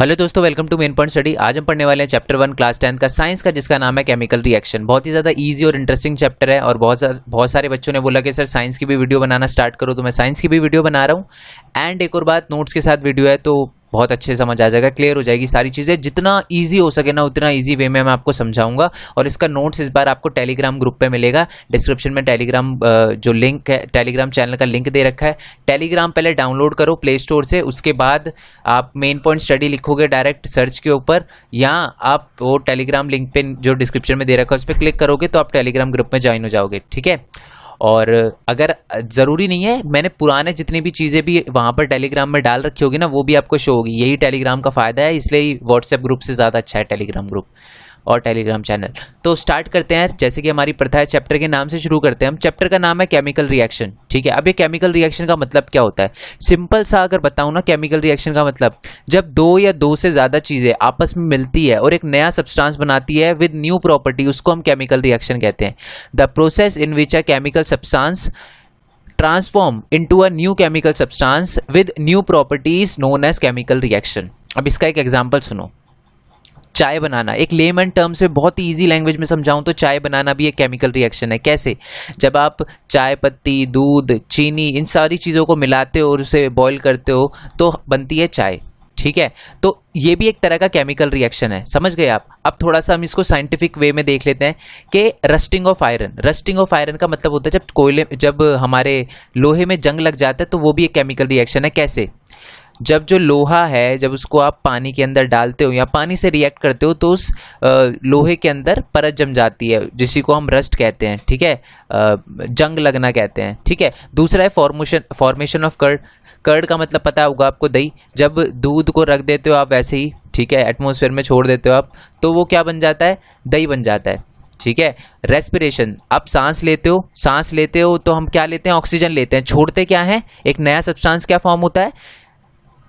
Hello दोस्तों, welcome to main point study. आज हम पढ़ने वाले हैं चैप्टर 1 क्लास 10 का साइंस का, जिसका नाम है केमिकल रिएक्शन। बहुत ही ज़्यादा इजी और इंटरेस्टिंग चैप्टर है और बहुत सारे बच्चों ने बोला कि सर साइंस की भी वीडियो बनाना स्टार्ट करो, तो मैं साइंस की भी वीडियो बना रहा हूँ। एंड एक और बात, नोट्स के साथ वीडियो है तो बहुत अच्छे समझ आ जाएगा, क्लियर हो जाएगी सारी चीज़ें। जितना ईजी हो सके ना उतना ईजी वे में मैं आपको समझाऊंगा। और इसका नोट्स इस बार आपको टेलीग्राम ग्रुप पे मिलेगा। डिस्क्रिप्शन में टेलीग्राम जो लिंक है, टेलीग्राम चैनल का लिंक दे रखा है। टेलीग्राम पहले डाउनलोड करो प्ले स्टोर से, उसके बाद आप मेन पॉइंट स्टडी लिखोगे डायरेक्ट सर्च के ऊपर, या आप वो टेलीग्राम लिंक पे जो डिस्क्रिप्शन में दे रखा है उस पर क्लिक करोगे तो आप टेलीग्राम ग्रुप में ज्वाइन हो जाओगे, ठीक है। और अगर ज़रूरी नहीं है, मैंने पुराने जितनी भी चीज़ें भी वहाँ पर टेलीग्राम में डाल रखी होगी ना, वो भी आपको शो होगी। यही टेलीग्राम का फ़ायदा है, इसलिए व्हाट्सएप ग्रुप से ज़्यादा अच्छा है टेलीग्राम ग्रुप और टेलीग्राम चैनल। तो स्टार्ट करते हैं, जैसे कि हमारी प्रथा है चैप्टर के नाम से शुरू करते हैं हम। चैप्टर का नाम है केमिकल रिएक्शन, ठीक है। अब ये केमिकल रिएक्शन का मतलब क्या होता है, सिंपल सा अगर बताऊं ना, केमिकल रिएक्शन का मतलब जब दो या दो से ज़्यादा चीज़ें आपस में मिलती है और एक नया सब्सटेंस बनाती है विद न्यू प्रॉपर्टी, उसको हम केमिकल रिएक्शन कहते हैं। The process in which a chemical substance transform into a new chemical substance with new properties known as chemical reaction. अब इसका एक एग्जांपल सुनो, चाय बनाना। एक लेमन टर्म से बहुत ही ईजी लैंग्वेज में समझाऊं तो चाय बनाना भी एक केमिकल रिएक्शन है। कैसे? जब आप चाय पत्ती, दूध, चीनी, इन सारी चीज़ों को मिलाते हो और उसे बॉईल करते हो तो बनती है चाय, ठीक है। तो ये भी एक तरह का केमिकल रिएक्शन है, समझ गए आप। अब थोड़ा सा हम इसको साइंटिफिक वे में देख लेते हैं कि rusting of iron. Rusting of iron का मतलब होता है जब हमारे लोहे में जंग लग जाता है तो वो भी एक केमिकल रिएक्शन है। कैसे? जब जो लोहा है, जब उसको आप पानी के अंदर डालते हो या पानी से रिएक्ट करते हो तो उस लोहे के अंदर परत जम जाती है, जिसी को हम रस्ट कहते हैं, ठीक है। जंग लगना कहते हैं, ठीक है। दूसरा है फॉर्मेशन ऑफ कर्ड। कर्ड का मतलब पता होगा आपको, दही। जब दूध को रख देते हो आप वैसे ही, ठीक है, एटमॉस्फेयर में छोड़ देते हो आप, तो वो क्या बन जाता है? दही बन जाता है, ठीक है। रेस्पिरेशन, आप सांस लेते हो तो हम क्या लेते हैं? ऑक्सीजन लेते हैं। छोड़ते क्या है? एक नया सब्सटेंस क्या फॉर्म होता है?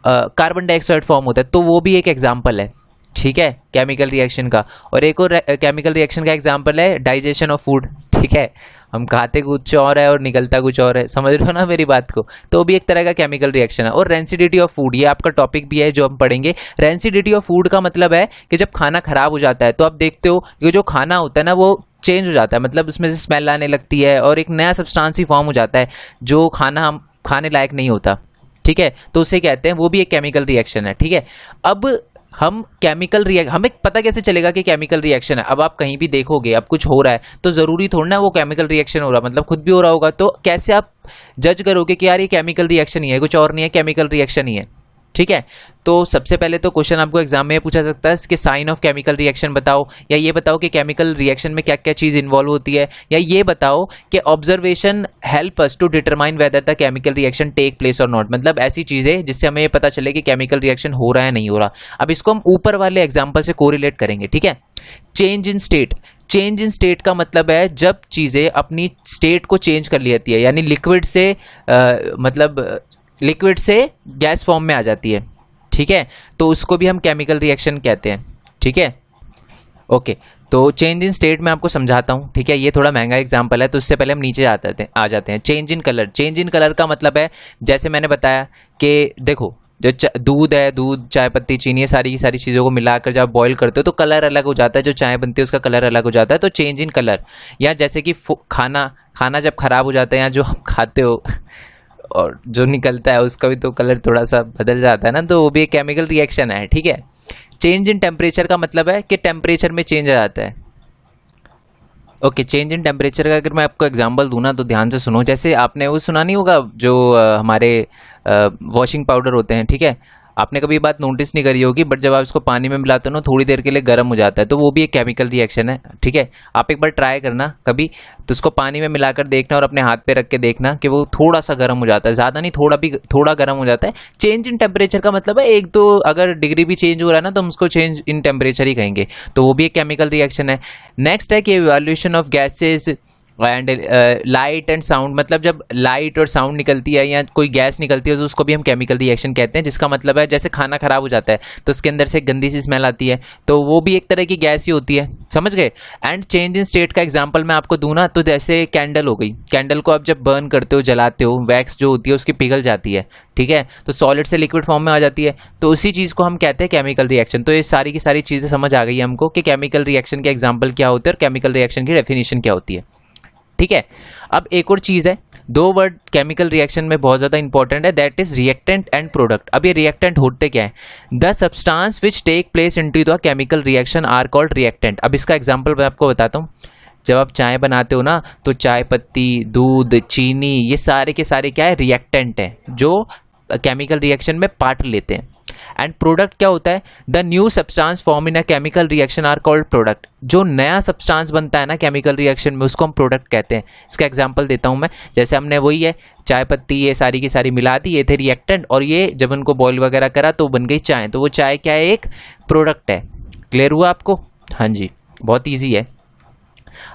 कार्बन डाइऑक्साइड फॉर्म होता है। तो वो भी एक एग्जाम्पल है, ठीक है, केमिकल रिएक्शन का। और एक और केमिकल रिएक्शन का एग्जाम्पल है डाइजेशन ऑफ फूड, ठीक है। हम खाते कुछ और है और निकलता कुछ और है, समझ रहे हो ना मेरी बात को। तो भी एक तरह का केमिकल रिएक्शन है। और रेंसिडिटी ऑफ फूड, ये आपका टॉपिक भी है जो हम पढ़ेंगे। रेंसिडिटी ऑफ फूड का मतलब है कि जब खाना खराब हो जाता है तो आप देखते हो कि जो खाना होता है ना वो चेंज हो जाता है, मतलब उसमें से स्मेल आने लगती है और एक नया सब्सटेंस ही फॉर्म हो जाता है जो खाना हम खाने लायक नहीं होता, ठीक है। तो उसे कहते हैं, वो भी एक केमिकल रिएक्शन है, ठीक है। अब हम हमें पता कैसे चलेगा कि केमिकल रिएक्शन है? अब आप कहीं भी देखोगे, अब कुछ हो रहा है तो ज़रूरी थोड़ा ना वो केमिकल रिएक्शन हो रहा, मतलब खुद भी हो रहा होगा। तो कैसे आप जज करोगे कि यार ये केमिकल रिएक्शन ही है, कुछ और नहीं है, केमिकल रिएक्शन ही है, ठीक है। तो सबसे पहले तो क्वेश्चन आपको एग्जाम में पूछा सकता है कि साइन ऑफ केमिकल रिएक्शन बताओ, या ये बताओ कि केमिकल रिएक्शन में क्या क्या चीज़ इन्वॉल्व होती है, या ये बताओ कि observation help us to determine whether the chemical reaction take place और नॉट। मतलब ऐसी चीज़ें जिससे हमें ये पता चले कि केमिकल रिएक्शन हो रहा है नहीं हो रहा। अब इसको हम ऊपर वाले एग्जाम्पल से कोरिलेट करेंगे, ठीक है। Change in state. Change in state का मतलब है जब चीज़ें अपनी स्टेट को चेंज कर लेती है, यानी लिक्विड से गैस फॉर्म में आ जाती है, ठीक है। तो उसको भी हम केमिकल रिएक्शन कहते हैं, ठीक है। ओके, तो चेंज इन स्टेट में आपको समझाता हूँ, ठीक है। ये थोड़ा महंगा एग्जांपल है तो उससे पहले हम नीचे आ जाते हैं। Change in colour. Change in colour का मतलब है, जैसे मैंने बताया कि देखो जो दूध, चाय पत्ती, चीनी, ये सारी की सारी चीज़ों को मिलाकर जब बॉईल करते हो तो कलर अलग हो जाता है, जो चाय बनती है उसका कलर अलग हो जाता है। तो चेंज इन कलर। या जैसे कि खाना जब खराब हो जाता है या जो हम खाते हो और जो निकलता है उसका भी तो कलर थोड़ा सा बदल जाता है ना, तो वो भी एक केमिकल रिएक्शन है, ठीक है। चेंज इन टेम्परेचर का मतलब है कि टेम्परेचर में चेंज आ जाता है। ओके, चेंज इन टेम्परेचर का अगर मैं आपको एग्जांपल दूँ ना तो ध्यान से सुनो। जैसे आपने वो सुना नहीं होगा जो हमारे वॉशिंग पाउडर होते हैं, ठीक है। आपने कभी बात नोटिस नहीं करी होगी, बट जब आप इसको पानी में मिलाते हो ना थोड़ी देर के लिए गर्म हो जाता है, तो वो भी एक केमिकल रिएक्शन है, ठीक है। आप एक बार ट्राई करना कभी, तो उसको पानी में मिलाकर देखना और अपने हाथ पे रख के देखना कि वो थोड़ा सा गर्म हो जाता है, ज़्यादा नहीं, थोड़ा गर्म हो जाता है। चेंज इन टेम्परेचर का मतलब है एक तो अगर डिग्री भी चेंज हो रहा है ना तो हम उसको चेंज इन टेम्परेचर ही कहेंगे, तो वो भी एक केमिकल रिएक्शन है। नेक्स्ट है कि evaluation of gases and light and sound, मतलब जब लाइट और साउंड निकलती है या कोई गैस निकलती है तो उसको भी हम केमिकल रिएक्शन कहते हैं, जिसका मतलब है जैसे खाना खराब हो जाता है तो उसके अंदर से गंदी सी स्मेल आती है, तो वो भी एक तरह की गैस ही होती है, समझ गए। एंड चेंज इन स्टेट का एग्जांपल मैं आपको दूं ना, तो जैसे कैंडल हो गई, कैंडल को आप जब बर्न करते हो, जलाते हो, वैक्स जो होती है उसकी पिघल जाती है, ठीक है, तो सॉलिड से लिक्विड फॉर्म में आ जाती है, तो उसी चीज़ को हम कहते हैं केमिकल रिएक्शन। तो ये सारी की सारी चीज़ें समझ आ गई है हमको कि केमिकल रिएक्शन के एग्जाम्पल क्या होते हैं और केमिकल रिएक्शन की डेफिनेशन क्या होती है, ठीक है। अब एक और चीज़ है, दो वर्ड केमिकल रिएक्शन में बहुत ज़्यादा इंपॉर्टेंट है, that is reactant and product. अब ये रिएक्टेंट होते क्या है? The substance which take place into the chemical reaction are called reactant. अब इसका एग्जांपल मैं आपको बताता हूँ। जब आप चाय बनाते हो ना, तो चाय पत्ती, दूध, चीनी, ये सारे के सारे क्या है? रिएक्टेंट है जो केमिकल रिएक्शन में पार्ट लेते हैं। एंड प्रोडक्ट क्या होता है? The new substance form in a chemical reaction are called product. जो नया सब्सटेंस बनता है ना केमिकल रिएक्शन में, उसको हम प्रोडक्ट कहते हैं। इसका एग्जांपल देता हूं मैं, जैसे हमने वही है चाय पत्ती ये सारी की सारी मिला दी, ये थे रिएक्टेंट, और ये जब उनको बॉईल वगैरह करा तो बन गई चाय, तो वो चाय क्या है? एक प्रोडक्ट है। क्लियर हुआ आपको? हाँ जी, बहुत ईजी है।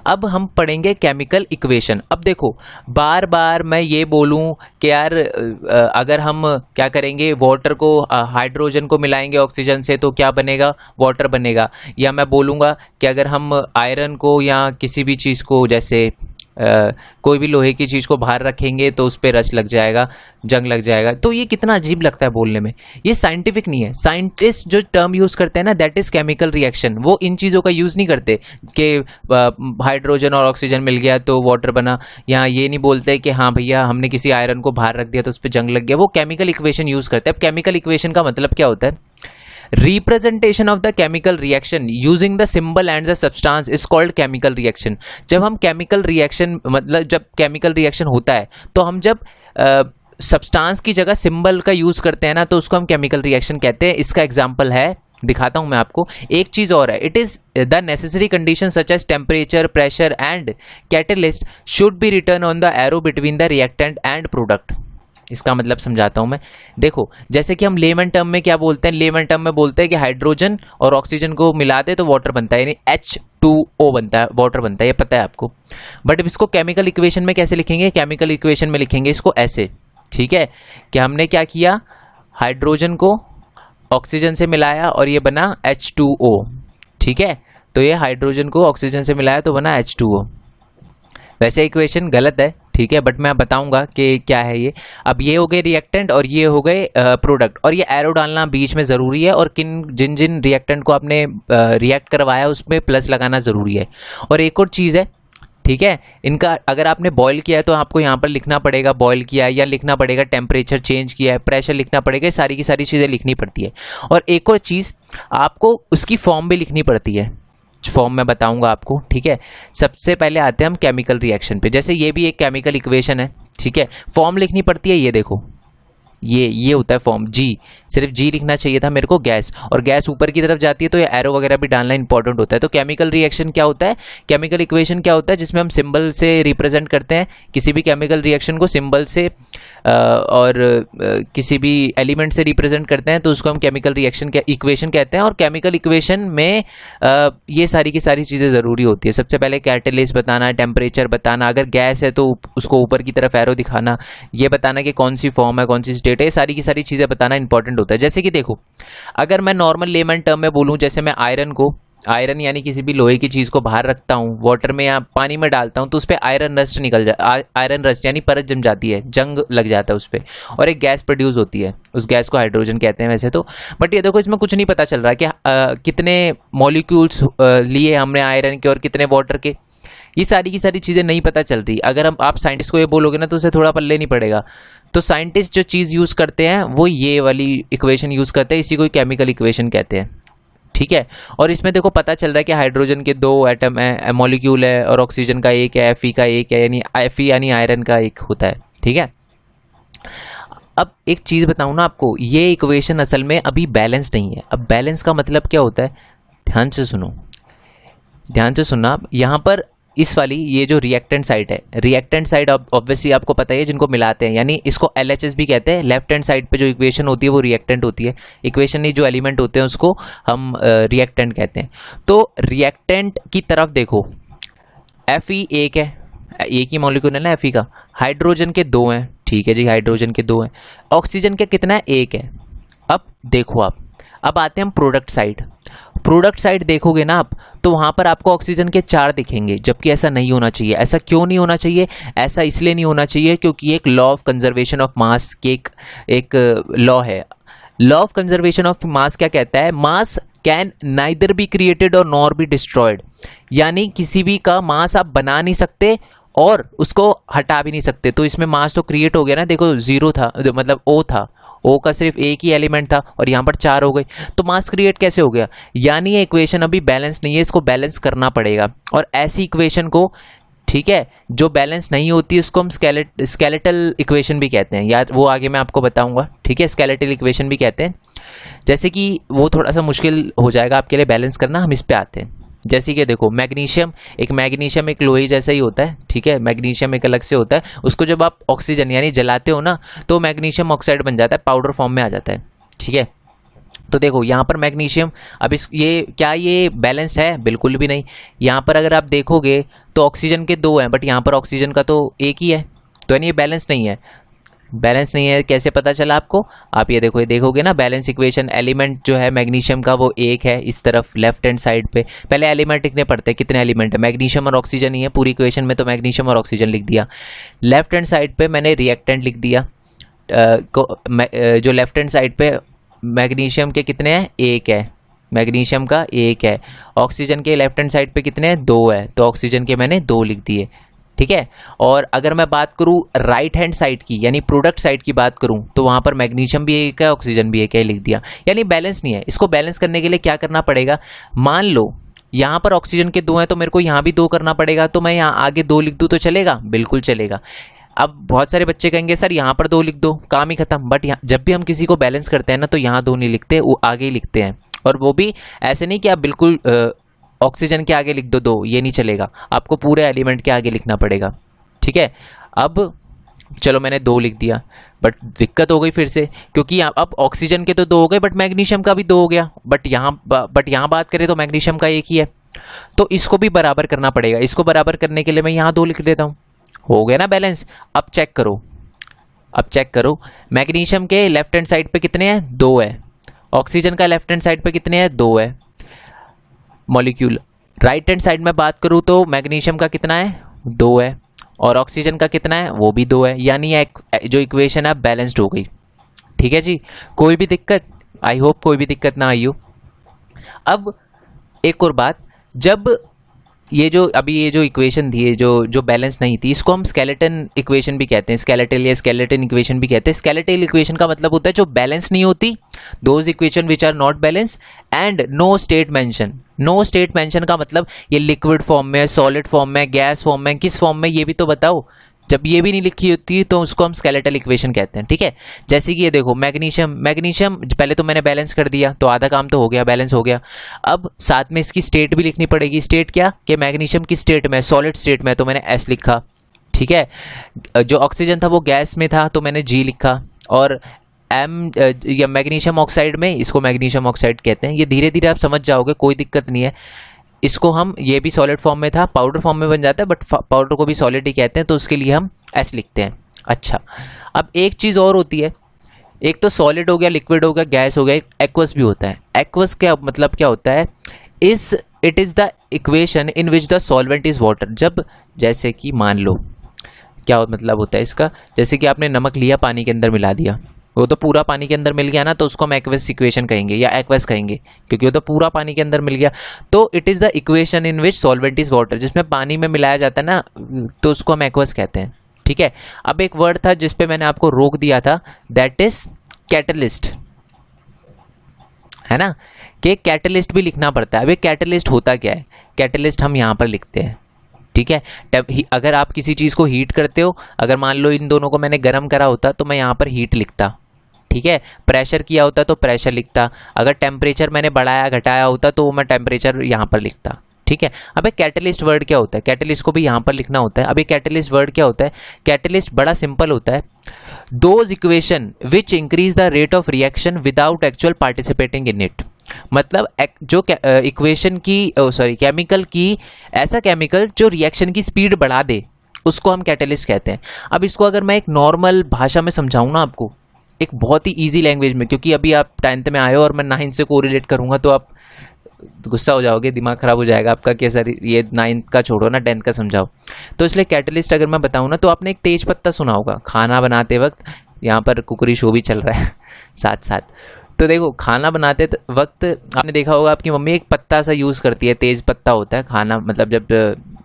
अब हम पढ़ेंगे केमिकल इक्वेशन। अब देखो, बार बार मैं ये बोलूं कि यार अगर हम क्या करेंगे, वाटर को हाइड्रोजन को मिलाएंगे ऑक्सीजन से तो क्या बनेगा? वाटर बनेगा। या मैं बोलूँगा कि अगर हम आयरन को या किसी भी चीज़ को, जैसे कोई भी लोहे की चीज़ को बाहर रखेंगे तो उस पर रस लग जाएगा, जंग लग जाएगा, तो ये कितना अजीब लगता है बोलने में। ये साइंटिफिक नहीं है। साइंटिस्ट जो टर्म यूज़ करते हैं ना, दैट इज़ केमिकल रिएक्शन। वो इन चीज़ों का यूज़ नहीं करते कि हाइड्रोजन और ऑक्सीजन मिल गया तो वाटर बना। यहाँ ये नहीं बोलते कि हाँ भैया हमने किसी आयरन को बाहर रख दिया तो उस पर जंग लग गया। वो केमिकल इक्वेशन यूज़ करते हैं। अब केमिकल इक्वेशन का मतलब क्या होता है? Representation of the chemical reaction using the symbol and the substance is called chemical reaction. जब हम केमिकल रिएक्शन, मतलब जब केमिकल रिएक्शन होता है तो हम जब सब्सटेंस की जगह सिंबल का यूज करते हैं ना, तो उसको हम केमिकल रिएक्शन कहते हैं। इसका एग्जांपल है, दिखाता हूं मैं आपको। एक चीज और है, it is the necessary condition such as temperature, pressure and catalyst should be written on the arrow between the reactant and product. इसका मतलब समझाता हूं मैं। देखो, जैसे कि हम लेमन टर्म में क्या बोलते हैं? लेमन टर्म में बोलते हैं कि हाइड्रोजन और ऑक्सीजन को मिला दे तो वाटर बनता है, यानी H2O बनता है, वाटर बनता है, ये पता है आपको। बट इसको केमिकल इक्वेशन में कैसे लिखेंगे? केमिकल इक्वेशन में लिखेंगे इसको ऐसे, ठीक है, कि हमने क्या किया, हाइड्रोजन को ऑक्सीजन से मिलाया और ये बना H2O, ठीक है। तो ये हाइड्रोजन को ऑक्सीजन से मिलाया तो बना H2O। वैसे इक्वेशन गलत है, ठीक है, बट मैं बताऊंगा कि क्या है ये। अब ये हो गए रिएक्टेंट और ये हो गए प्रोडक्ट, और ये एरो डालना बीच में ज़रूरी है, और जिन जिन रिएक्टेंट को आपने रिएक्ट करवाया उसमें प्लस लगाना ज़रूरी है। और एक और चीज़ है, ठीक है, इनका अगर आपने बॉयल किया है तो आपको यहाँ पर लिखना पड़ेगा बॉयल किया है, या लिखना पड़ेगा टेम्परेचर चेंज किया है, प्रेशर लिखना पड़ेगा, सारी की सारी चीज़ें लिखनी पड़ती है। और एक और चीज़, आपको उसकी फॉर्म भी लिखनी पड़ती है, फॉर्म में बताऊंगा आपको, ठीक है। सबसे पहले आते हैं हम केमिकल रिएक्शन पे। जैसे ये भी एक केमिकल इक्वेशन है, ठीक है, फॉर्म लिखनी पड़ती है। ये देखो, ये होता है फॉर्म, जी, सिर्फ जी लिखना चाहिए था मेरे को, गैस, और गैस ऊपर की तरफ जाती है तो ये एरो वगैरह भी डालना इंपॉर्टेंट होता है। तो केमिकल रिएक्शन क्या होता है? केमिकल इक्वेशन क्या होता है? जिसमें हम सिंबल से रिप्रेजेंट करते हैं किसी भी केमिकल रिएक्शन को, सिंबल से और किसी भी एलिमेंट से रिप्रेजेंट करते हैं तो उसको हम केमिकल रिएक्शन इक्वेशन कहते हैं। और केमिकल इक्वेशन में ये सारी की सारी चीज़ें ज़रूरी होती है। सबसे पहले कैटलिस्ट बताना, टेम्परेचर बताना, अगर गैस है तो उसको ऊपर की तरफ एरो दिखाना, ये बताना कि कौन सी फॉर्म है, कौन सी स्टेट है, सारी की सारी चीज़ें बताना इंपॉर्टेंट होता है। जैसे कि देखो, अगर मैं नॉर्मल लेमन टर्म में बोलूँ, जैसे मैं आयरन यानी किसी भी लोहे की चीज़ को बाहर रखता हूँ, वाटर में या पानी में डालता हूँ, तो उस पर आयरन रस्ट यानी परत जम जाती है, जंग लग जाता है उस पर, और एक गैस प्रोड्यूस होती है, उस गैस को हाइड्रोजन कहते हैं वैसे तो। बट ये देखो, इसमें कुछ नहीं पता चल रहा है कि कितने मॉलिक्यूल्स लिए हमने आयरन के और कितने वाटर के, ये सारी की सारी चीज़ें नहीं पता चल रही। अगर आप साइंटिस्ट को ये बोलोगे ना तो उसे थोड़ा पल्ले नहीं पड़ेगा। तो साइंटिस्ट जो चीज़ यूज़ करते हैं वो ये वाली इक्वेशन यूज़ करते हैं, इसी को केमिकल इक्वेशन कहते हैं, ठीक है। और इसमें देखो पता चल रहा है कि हाइड्रोजन के 2 एटम है, मॉलिक्यूल है, और ऑक्सीजन का एक है, Fe का एक है, यानी Fe यानी आयरन का एक होता है, ठीक है। अब एक चीज़ बताऊँ ना आपको, ये इक्वेशन असल में अभी बैलेंस नहीं है। अब बैलेंस का मतलब क्या होता है? ध्यान से सुनो, ध्यान से सुनना आप। यहाँ पर इस वाली ये जो रिएक्टेंट साइड है, रिएक्टेंट साइड ऑब्वियसली आपको पता ही है, जिनको मिलाते हैं, यानी इसको LHS भी कहते हैं। लेफ्ट हैंड साइड पे जो इक्वेशन होती है वो रिएक्टेंट होती है। इक्वेशन नहीं, जो एलिमेंट होते हैं उसको हम रिएक्टेंट कहते हैं। तो रिएक्टेंट की तरफ देखो, Fe एक है, एक ही मॉलिक्यूल है ना Fe का। हाइड्रोजन के 2 हैं, ठीक है जी, हाइड्रोजन के 2 हैं। ऑक्सीजन के कितना है? 1 है। अब देखो आप, अब आते हैं हम प्रोडक्ट साइड। प्रोडक्ट साइड देखोगे ना आप, तो वहाँ पर आपको ऑक्सीजन के 4 दिखेंगे, जबकि ऐसा नहीं होना चाहिए। ऐसा क्यों नहीं होना चाहिए? ऐसा इसलिए नहीं होना चाहिए क्योंकि एक law of conservation of mass की एक लॉ है। Law of conservation of mass क्या कहता है? मास कैन नाइदर बी क्रिएटेड और नॉर बी डिस्ट्रॉयड। यानी किसी भी का मास आप बना नहीं सकते और उसको हटा भी नहीं सकते। तो इसमें मास तो क्रिएट हो गया ना, देखो 0 था, मतलब O था, O का सिर्फ एक ही एलिमेंट था और यहाँ पर 4 हो गए, तो मास क्रिएट कैसे हो गया? यानी ये इक्वेशन अभी बैलेंस नहीं है, इसको बैलेंस करना पड़ेगा। और ऐसी इक्वेशन को, ठीक है, जो बैलेंस नहीं होती उसको हम स्केलेटल इक्वेशन भी कहते हैं, यार वो आगे मैं आपको बताऊंगा, ठीक है। स्केलेटल इक्वेशन भी कहते हैं, जैसे कि वो थोड़ा सा मुश्किल हो जाएगा आपके लिए बैलेंस करना। हम इस पे आते हैं। जैसे कि देखो, मैग्नीशियम एक लोहे जैसा ही होता है, ठीक है। मैग्नीशियम एक अलग से होता है, उसको जब आप ऑक्सीजन यानी जलाते हो ना, तो मैग्नीशियम ऑक्साइड बन जाता है, पाउडर फॉर्म में आ जाता है, ठीक है। तो देखो यहाँ पर मैग्नीशियम, अब ये बैलेंस्ड है? बिल्कुल भी नहीं। यहाँ पर अगर आप देखोगे तो ऑक्सीजन के 2 हैं, बट यहाँ पर ऑक्सीजन का तो 1 ही है, तो यानी ये बैलेंस नहीं है। बैलेंस नहीं है कैसे पता चला आपको? आप ये देखो, ये देखोगे ना बैलेंस इक्वेशन, एलिमेंट जो है मैग्नीशियम का वो 1 है इस तरफ लेफ्ट हैंड साइड पे। पहले एलिमेंट लिखने पड़ते हैं, कितने एलिमेंट है? मैग्नीशियम और ऑक्सीजन ही है पूरी इक्वेशन में, तो मैग्नीशियम और ऑक्सीजन लिख दिया। लेफ्ट हैंड साइड पे मैंने रिएक्टेंट लिख दिया, जो लेफ्ट हैंड साइड पे मैग्नीशियम के कितने हैं? 1 है, मैग्नीशियम का 1 है। ऑक्सीजन के लेफ्ट हैंड साइड पे कितने हैं? 2 है, तो ऑक्सीजन के मैंने 2 लिख दिए, ठीक है। और अगर मैं बात करूं राइट हैंड साइड की, यानी प्रोडक्ट साइड की बात करूं, तो वहां पर मैग्नीशियम भी 1 है, ऑक्सीजन भी 1 है, लिख दिया। यानी बैलेंस नहीं है। इसको बैलेंस करने के लिए क्या करना पड़ेगा? मान लो यहाँ पर ऑक्सीजन के 2 हैं, तो मेरे को यहाँ भी 2 करना पड़ेगा, तो मैं यहाँ आगे 2 लिख दूँ तो चलेगा? बिल्कुल चलेगा। अब बहुत सारे बच्चे कहेंगे सर यहाँ पर 2 लिख दो, काम ही खत्म। बट जब भी हम किसी को बैलेंस करते हैं ना, तो यहाँ 2 नहीं लिखते, वो आगे ही लिखते हैं। और वो भी ऐसे नहीं कि आप बिल्कुल ऑक्सीजन के आगे लिख दो 2, ये नहीं चलेगा, आपको पूरे एलिमेंट के आगे लिखना पड़ेगा, ठीक है। अब चलो मैंने 2 लिख दिया, बट दिक्कत हो गई फिर से, क्योंकि अब ऑक्सीजन के तो 2 हो गए, बट मैग्नीशियम का भी 2 हो गया। बट यहाँ बात करें तो मैग्नीशियम का 1 ही है, तो इसको भी बराबर करना पड़ेगा। इसको बराबर करने के लिए मैं यहाँ 2 लिख देता हूँ, हो गया ना बैलेंस। अब चेक करो, मैग्नीशियम के लेफ्ट हैंड साइड पे कितने हैं? 2 है। ऑक्सीजन का लेफ्ट हैंड साइड पे कितने हैं? 2 है मॉलिक्यूल। राइट हैंड साइड में बात करूँ तो मैग्नीशियम का कितना है? 2 है, और ऑक्सीजन का कितना है? वो भी 2 है। यानी जो इक्वेशन है बैलेंस्ड हो गई, ठीक है जी। कोई भी दिक्कत? आई होप कोई भी दिक्कत ना आई हो। अब एक और बात, जब ये जो इक्वेशन थी, जो बैलेंस नहीं थी, इसको हम स्केलेटन इक्वेशन भी कहते हैं, स्केलेटल या स्केलेटन इक्वेशन भी कहते हैं। स्केलेटल इक्वेशन का मतलब होता है जो बैलेंस नहीं होती, those equation which are not balance, and no state mention. No state mention का मतलब ये लिक्विड फॉर्म में, सॉलिड फॉर्म में, गैस फॉर्म में, किस फॉर्म में, ये भी तो बताओ। जब ये भी नहीं लिखी होती तो उसको हम स्केलेटल इक्वेशन कहते हैं, ठीक है। जैसे कि ये देखो, मैग्नीशियम पहले तो मैंने बैलेंस कर दिया, तो आधा काम तो हो गया, बैलेंस हो गया। अब साथ में इसकी स्टेट भी लिखनी पड़ेगी। स्टेट क्या? कि मैग्नीशियम की स्टेट में, सॉलिड स्टेट में, तो मैंने S लिखा, ठीक है। जो ऑक्सीजन था वो गैस में था, तो मैंने G लिखा। और या मैग्नीशियम ऑक्साइड में, इसको मैग्नीशियम ऑक्साइड कहते हैं। ये धीरे धीरे आप समझ जाओगे, कोई दिक्कत नहीं है। इसको हम, ये भी सॉलिड फॉर्म में था, पाउडर फॉर्म में बन जाता है, बट पाउडर को भी सॉलिड ही कहते हैं, तो उसके लिए हम S लिखते हैं। अच्छा, अब एक चीज़ और होती है, एक तो सॉलिड हो गया, लिक्विड हो गया, गैस हो गया, एक एक्वस भी होता है। एक्वस क्या मतलब क्या होता है? It is the equation in which the solvent is water. जब, जैसे कि मान लो, क्या मतलब होता है इसका, जैसे कि आपने नमक लिया, पानी के अंदर मिला दिया, वो तो पूरा पानी के अंदर मिल गया ना, तो उसको हम एक्वस इक्वेशन कहेंगे या एक्वस कहेंगे, क्योंकि वो तो पूरा पानी के अंदर मिल गया। तो it is the equation in which solvent is water, जिसमें पानी में मिलाया जाता है ना, तो उसको हम एक्वस कहते हैं, ठीक है। अब एक वर्ड था जिस पे मैंने आपको रोक दिया था, दैट इज कैटलिस्ट, है ना, कि कैटलिस्ट भी लिखना पड़ता है। अब ये कैटलिस्ट होता क्या है? कैटलिस्ट हम यहाँ पर लिखते हैं, ठीक है। अगर आप किसी चीज़ को हीट करते हो, अगर मान लो इन दोनों को मैंने गर्म करा होता तो मैं यहाँ पर हीट लिखता, ठीक है। प्रेशर किया होता तो प्रेशर लिखता, अगर टेम्परेचर मैंने बढ़ाया घटाया होता तो मैं टेम्परेचर यहाँ पर लिखता, ठीक है। अब कैटलिस्ट वर्ड क्या होता है? कैटलिस्ट को भी यहाँ पर लिखना होता है। अब कैटलिस्ट वर्ड क्या होता है? कैटलिस्ट बड़ा सिंपल होता है, those equation which increase the rate of reaction without actual participating in it. मतलब जो इक्वेशन की केमिकल की, ऐसा केमिकल जो रिएक्शन की स्पीड बढ़ा दे उसको हम कैटलिस्ट कहते हैं। अब इसको अगर मैं एक नॉर्मल भाषा में समझाऊँ ना आपको, एक बहुत ही ईजी लैंग्वेज में, क्योंकि अभी आप 10th में आए हो और मैं 9th से कोरिलेट करूँगा तो आप गुस्सा हो जाओगे, दिमाग ख़राब हो जाएगा आपका कि सर ये 9th का छोड़ो ना 10th का समझाओ। तो इसलिए कैटलिस्ट अगर मैं बताऊँ ना, तो आपने एक तेज पत्ता सुना होगा खाना बनाते वक्त, यहाँ पर कुकरी शो भी चल रहा है साथ साथ। तो देखो खाना बनाते वक्त आपने देखा होगा आपकी मम्मी एक पत्ता सा यूज़ करती है, तेज़ पत्ता होता है खाना, मतलब जब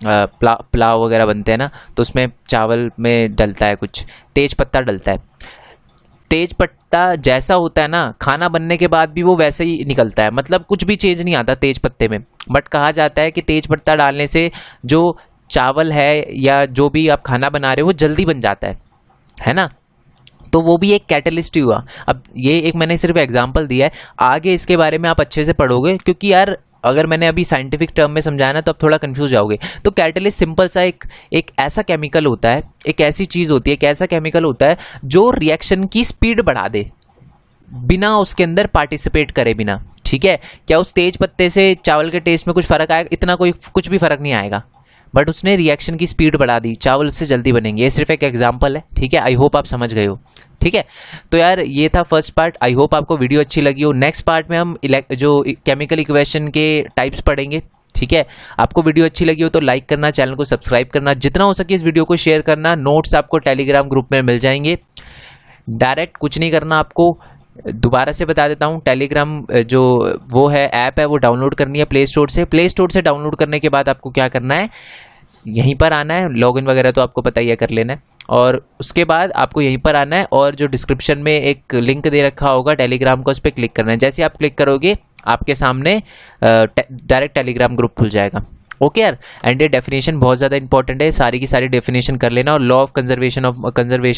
पुलाव वगैरह बनते हैं ना तो उसमें चावल में डलता है कुछ तेज पत्ता डलता है। तेज पत्ता जैसा होता है ना, खाना बनने के बाद भी वो वैसे ही निकलता है, मतलब कुछ भी चेंज नहीं आता तेज पत्ते में। बट कहा जाता है कि तेज पत्ता डालने से जो चावल है या जो भी आप खाना बना रहे हो वो जल्दी बन जाता है ना। तो वो भी एक कैटलिस्ट ही हुआ। अब ये एक मैंने सिर्फ एग्जांपल दिया है, आगे इसके बारे में आप अच्छे से पढ़ोगे, क्योंकि यार अगर मैंने अभी साइंटिफिक टर्म में समझाया ना तो अब थोड़ा कंफ्यूज जाओगे। तो कैटलिस्ट सिंपल सा एक ऐसा केमिकल होता है, एक ऐसी चीज़ होती है, एक ऐसा केमिकल होता है जो रिएक्शन की स्पीड बढ़ा दे बिना उसके अंदर पार्टिसिपेट करे बिना। ठीक है, क्या उस तेज पत्ते से चावल के टेस्ट में कुछ फ़र्क आएगा? इतना कुछ भी फ़र्क नहीं आएगा, बट उसने रिएक्शन की स्पीड बढ़ा दी, चावल उससे जल्दी बनेंगे। ये सिर्फ एक एग्जांपल है, ठीक है। आई होप आप समझ गए हो, ठीक है। तो यार ये था फर्स्ट पार्ट, आई होप आपको वीडियो अच्छी लगी हो। नेक्स्ट पार्ट में हम जो केमिकल इक्वेशन के टाइप्स पढ़ेंगे, ठीक है। आपको वीडियो अच्छी लगी हो तो लाइक करना, चैनल को सब्सक्राइब करना, जितना हो सके इस वीडियो को शेयर करना। नोट्स आपको टेलीग्राम ग्रुप में मिल जाएंगे। डायरेक्ट कुछ नहीं करना आपको, दोबारा से बता देता हूँ, टेलीग्राम जो वो है ऐप है वो डाउनलोड करनी है प्ले स्टोर से डाउनलोड करने के बाद आपको क्या करना है, यहीं पर आना है, लॉगिन वगैरह तो आपको पता ही है कर लेना है, और उसके बाद आपको यहीं पर आना है और जो डिस्क्रिप्शन में एक लिंक दे रखा होगा टेलीग्राम का, उस पर क्लिक करना है। जैसे आप क्लिक करोगे आपके सामने डायरेक्ट टेलीग्राम ग्रुप खुल जाएगा। ओके यार, एंड ये डेफिनेशन बहुत ज़्यादा इंपॉर्टेंट है, सारी की सारी डेफिनेशन कर लेना, और law of conservation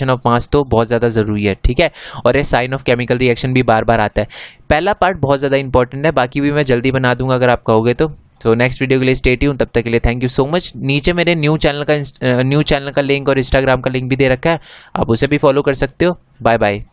of mass तो बहुत ज़्यादा ज़रूरी है, ठीक है। और ये साइन ऑफ केमिकल रिएक्शन भी बार बार आता है। पहला पार्ट बहुत ज़्यादा इंपॉर्टेंट है, बाकी भी मैं जल्दी बना दूंगा अगर आप कहोगे तो नेक्स्ट वीडियो के लिए स्टे ट्यून। तब तक के लिए थैंक यू सो मच। नीचे मेरे न्यू चैनल का लिंक और इंस्टाग्राम का लिंक भी दे रखा है, आप उसे भी फॉलो कर सकते हो। Bye bye.